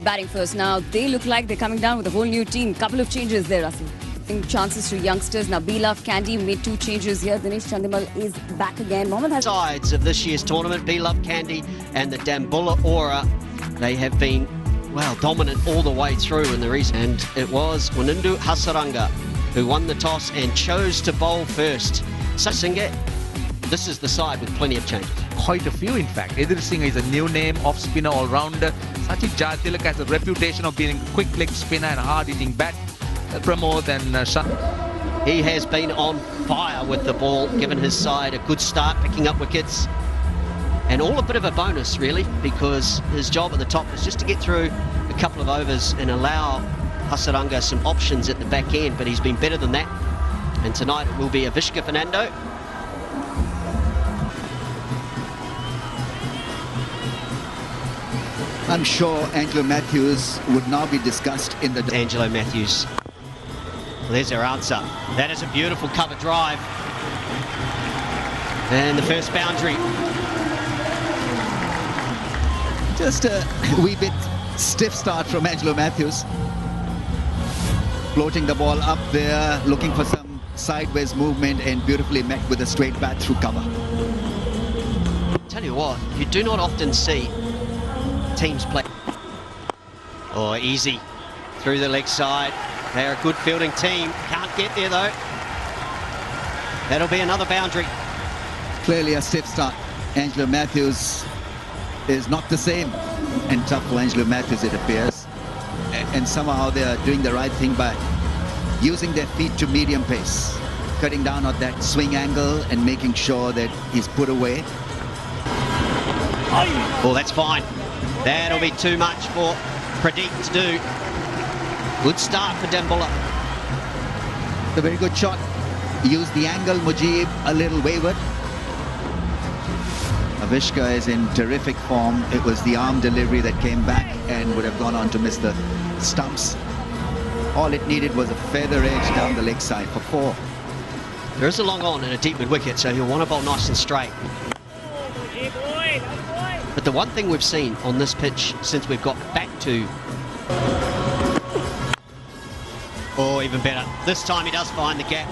batting first. Now, they look like they're coming down with a whole new team. Couple of changes there, Russell. Chances to youngsters. Dambullah, Kandy made 2 changes here. Dinesh Chandimal is back again. Mohammed has sides of this year's tournament, Kandy and the Dambullah aura, they have been, well, dominant all the way through in the recent. And it was Wanindu Hasaranga who won the toss and chose to bowl first. Singh, this is the side with plenty of changes. Quite a few, in fact. Idris Singh is a new name, off-spinner, all-rounder. Sachin Jaytilak has a reputation of being a quick leg spinner and hard-hitting bat. Pramod and He has been on fire with the ball, given his side a good start, picking up wickets. And all a bit of a bonus, really, because his job at the top is just to get through a couple of overs and allow Hasaranga some options at the back end, but he's been better than that. And tonight it will be a Vishka Fernando. I'm sure Angelo Matthews would now be discussed in the... Angelo Matthews. Well, there's our answer. That is a beautiful cover drive. And the first boundary. Just a wee bit stiff start from Angelo Matthews. Floating the ball up there, looking for some sideways movement, and beautifully met with a straight bat through cover. Tell you what, you do not often see teams play. Oh, easy. Through the leg side. They're a good fielding team. Can't get there, though. That'll be another boundary. Clearly a stiff start. Angelo Matthews is not the same. And tough for Angelo Matthews, it appears. And somehow they are doing the right thing by using their feet to medium pace, cutting down on that swing angle and making sure that he's put away. Oh, that's fine. That'll be too much for Pradeep to do. Good start for Dambullah. A very good shot. Used the angle, Mujib a little wayward. Avishka is in terrific form. It was the arm delivery that came back and would have gone on to miss the stumps. All it needed was a feather edge down the leg side for 4. There is a long on and a deep mid wicket, so he'll want to bowl nice and straight. But the one thing we've seen on this pitch since we've got back to... Oh, even better. This time he does find the gap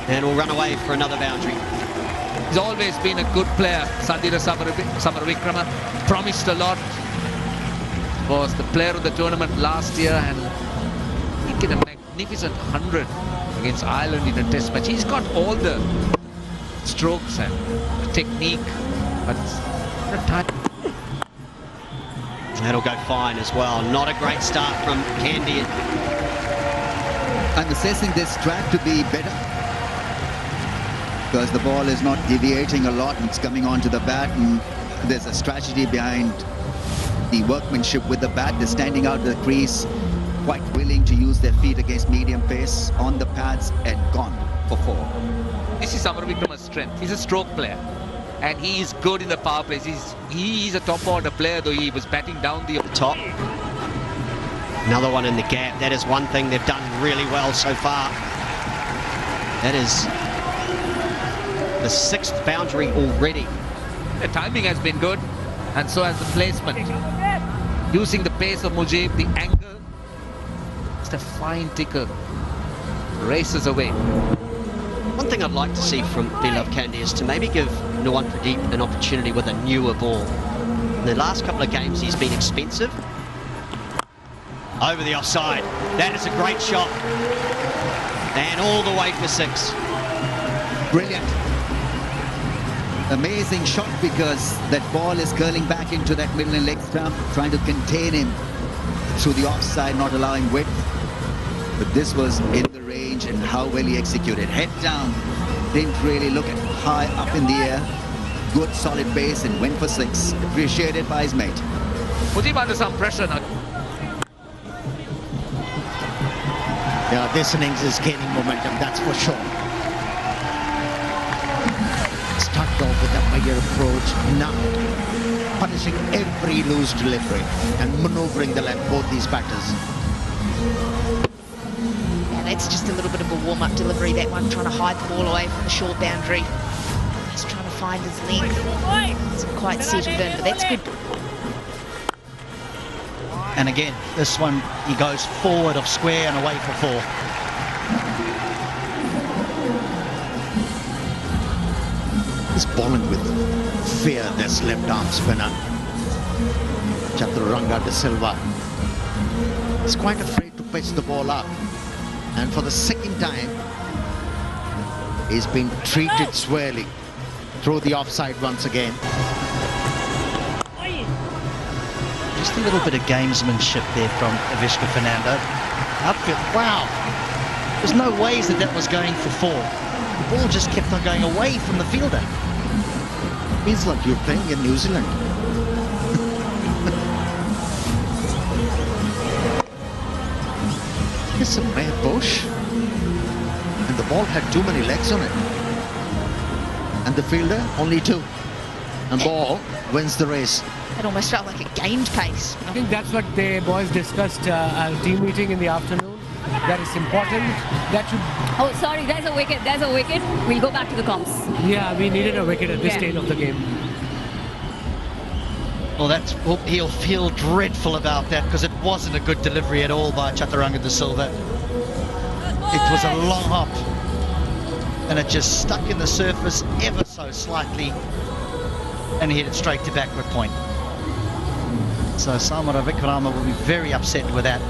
and will run away for another boundary. He's always been a good player. Sandira Samaravikrama promised a lot. Was the player of the tournament last year, and he did a magnificent 100 against Ireland in a test match. He's got all the strokes and the technique, but that'll go fine as well. Not a great start from Kandy. I'm assessing this track to be better because the ball is not deviating a lot. It's coming onto the bat, and there's a strategy behind the workmanship with the bat. They're standing out of the crease, quite willing to use their feet against medium pace on the pads, and gone for 4. This is Samaravikrama's strength. He's a stroke player, and he is good in the power plays. He's a top order player, though he was batting down the top. Another one in the gap. That is one thing they've done really well so far. That is the 6th boundary already. The timing has been good, and so has the placement. Using the pace of Mujib, the angle, just a fine ticker, races away. One thing I'd like to see from Kandy is to maybe give Nuwan Pradeep an opportunity with a newer ball. In the last couple of games he's been expensive. Over the offside. That is a great shot. And all the way for 6. Brilliant. Amazing shot, because that ball is curling back into that middle and leg stump, trying to contain him through the offside, not allowing width. But this was in the range, and how well he executed. Head down, didn't really look at high up in the air. Good solid base, and went for 6. Appreciated by his mate. Mujib under some pressure now. Yeah, this innings is gaining momentum, that's for sure. Started off with a measured approach, now punishing every loose delivery and manoeuvring the left, both these batters. Yeah, that's just a little bit of a warm-up delivery, that one, trying to hide the ball away from the short boundary. Just trying to find his length. It's quite settled in, but that's good. And again, this one, he goes forward of square and away for 4. He's bowling with fear, this left arm spinner, Chaturanga de Silva. He's quite afraid to pitch the ball up. And for the second time, he's been treated squarely through the offside once again. Just a little bit of gamesmanship there from Avishka Fernando. Outfield, wow. There's no ways that was going for 4. The ball just kept on going away from the fielder. Feels like you're playing in New Zealand. It's a rare push. And the ball had too many legs on it. And the fielder, only 2. And ball wins the race. It almost felt like it gained pace. I think that's what the boys discussed at a team meeting in the afternoon. That is important. That should... Oh, sorry, there's a wicket. There's a wicket. We'll go back to the comps. Yeah, we needed a wicket at this stage of the game. Well, he'll feel dreadful about that because it wasn't a good delivery at all by Chaturanga de Silva. It was a long hop and it just stuck in the surface ever so slightly and headed straight to backward point. So Samara Vikrama will be very upset with that.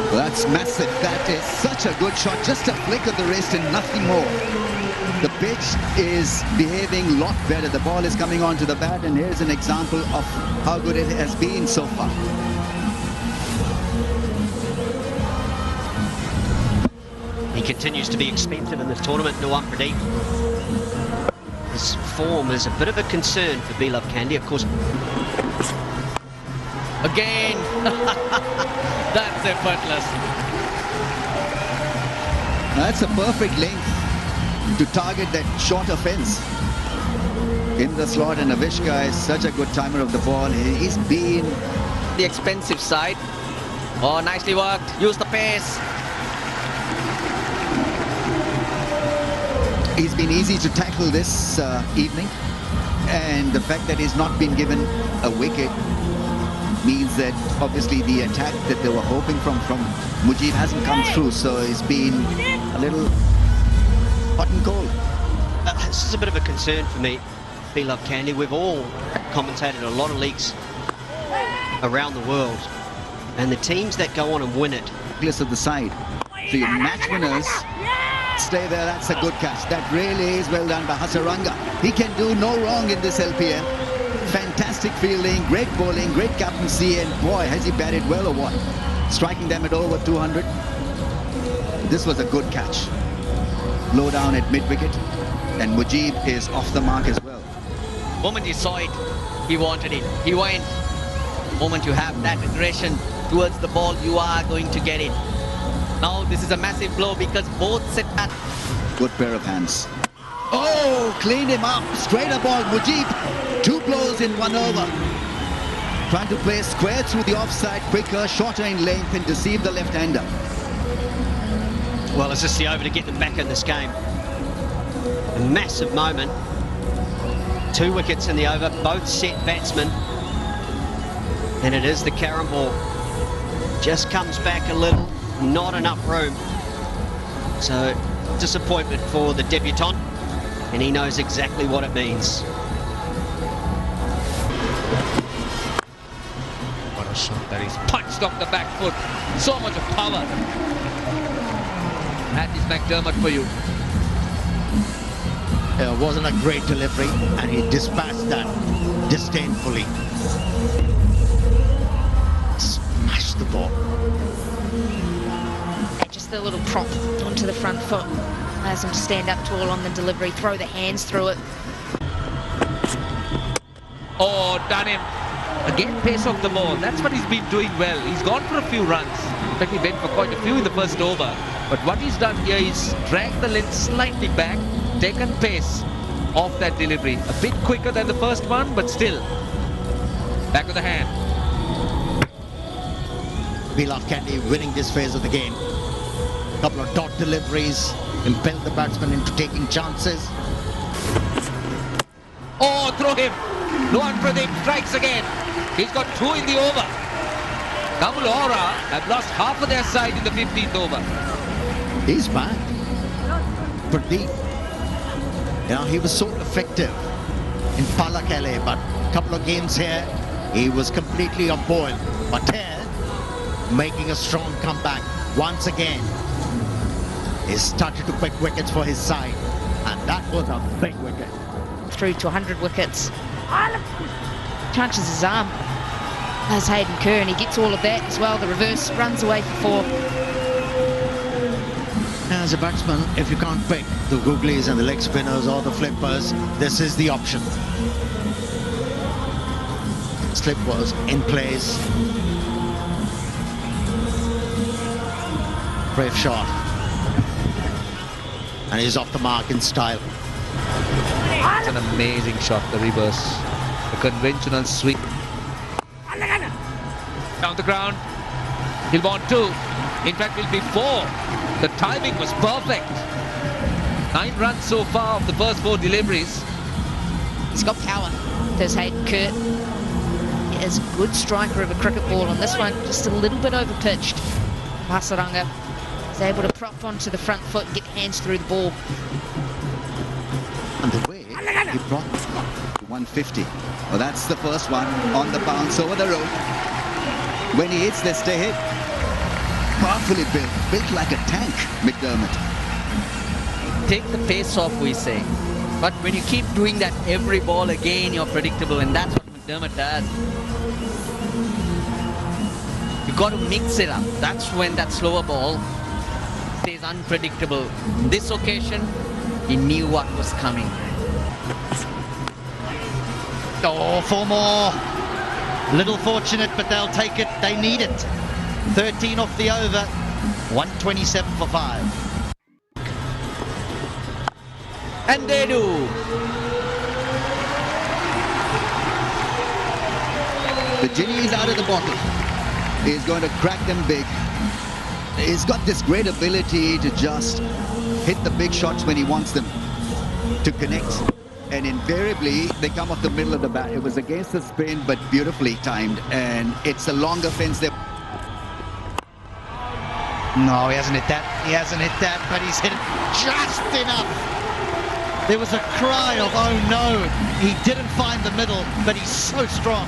Well, that's massive. That is such a good shot. Just a flick of the wrist and nothing more. The pitch is behaving a lot better. The ball is coming onto the bat, and here's an example of how good it has been so far. He continues to be expensive in this tournament, Nawam Pradeep. His form is a bit of a concern for Beloved Kandy, of course. Again! That's effortless. That's a perfect length to target that short offence in the slot, and Avishka is such a good timer of the ball. He's been The expensive side. Oh, nicely worked. Use the pace. He's been easy to tackle this evening, and the fact that he's not been given a wicket means that obviously the attack that they were hoping from Mujib hasn't come through, so it's been a little hot and cold. This is a bit of a concern for me, Beloved Kandy. We've all commentated a lot of leagues around the world, and the teams that go on and win it. Nucleus of the side. So your match winners stay there. That's a good catch. That really is well done by Hasaranga. He can do no wrong in this LPM. Fantastic fielding, great bowling, great captaincy, and boy, has he batted well or what? Striking them at over 200. This was a good catch. Low down at mid-wicket, and Mujib is off the mark as well. The moment he saw it, he wanted it. He went. The moment you have that aggression towards the ball, you are going to get it. Now this is a massive blow because both set back. Good pair of hands. Oh, cleaned him up. Straighter ball, Mujib. 2 blows in 1 over. Trying to play square through the offside, quicker, shorter in length, and deceive the left-hander. Well, it's just the over to get them back in this game. A massive moment. 2 wickets in the over, both set batsmen. And it is the carom ball. Just comes back a little, not enough room. So, disappointment for the debutant, and he knows exactly what it means. What a shot that is punched off the back foot. So much of power. That is McDermott for you. It wasn't a great delivery, and he dispatched that disdainfully. Smashed the ball. Just the little prop onto the front foot. Allows him to stand up tall on the delivery, throw the hands through it. Oh, done him. Again, pace off the ball. That's what he's been doing well. He's gone for a few runs. In fact, he went for quite a few in the first over. But what he's done here is drag the length slightly back, taken pace off that delivery. A bit quicker than the first one, but still. Back of the hand. Beloved Kandy winning this phase of the game. A couple of dot deliveries impelled the batsman into taking chances. Oh, throw him. Luan Pradeep strikes again. He's got 2 in the over. Dambullah have lost half of their side in the 15th over. He's back. Pradeep. You know, he was so effective in Palakale, but a couple of games here, he was completely off boil. But here, making a strong comeback once again. He started to pick wickets for his side, and that was a big wicket. Through to 100 wickets. Punches his arm. There's Hayden Kerr, and he gets all of that as well. The reverse runs away for 4. As a batsman, if you can't pick the googlies and the leg spinners or the flippers, this is the option. Slip was in place. Brave shot. And he's off the mark in style. It's an amazing shot, the reverse. The conventional sweep. Down the ground. He'll want 2. In fact, it'll be 4. The timing was perfect. 9 runs so far of the first 4 deliveries. He's got power. There's Hayden Kerr. He is a good striker of a cricket ball on this one, just a little bit over pitched. Hasaranga is able to prop onto the front foot and get hands through the ball. And the way he brought 150. Well, that's the first one on the bounce over the road. When he hits, they stay hit. Powerfully built like a tank, McDermott. Take the pace off, we say. But when you keep doing that every ball again, you're predictable, and that's what McDermott does. You've got to mix it up. That's when that slower ball stays unpredictable. On this occasion, he knew what was coming. Oh, 4 more. Little fortunate, but they'll take it. They need it. 13 off the over. 127 for 5. And they do. The genie is out of the bottle. He's going to crack them big. He's got this great ability to just hit the big shots when he wants them to connect. And invariably, they come off the middle of the bat. It was against the spin, but beautifully timed. And it's a longer fence there. No, he hasn't hit that. He hasn't hit that, but he's hit it just enough. There was a cry of, oh no. He didn't find the middle, but he's so strong.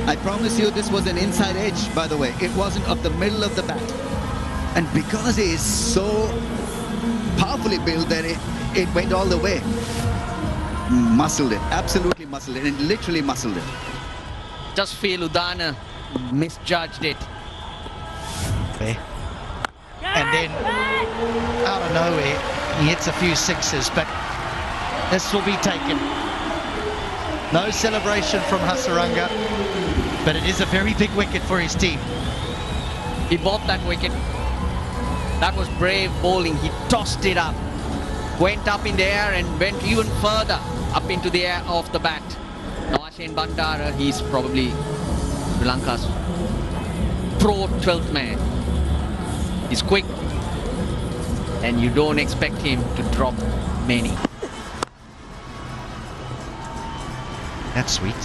I promise you this was an inside edge, by the way. It wasn't of the middle of the bat. And because he is so powerfully built that it went all the way. Muscled it, absolutely muscled it, and literally muscled it. Just feel Udana misjudged it. And then, out of nowhere, he hits a few 6s, but this will be taken. No celebration from Hasaranga, but it is a very big wicket for his team. He bought that wicket. That was brave bowling. He tossed it up, went up in the air and went even further up into the air off the bat. Now Ashane Bandara, he's probably Sri Lanka's pro 12th man. He's quick, and you don't expect him to drop many. That's sweet.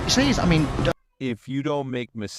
He says, I mean... If you don't make mistakes.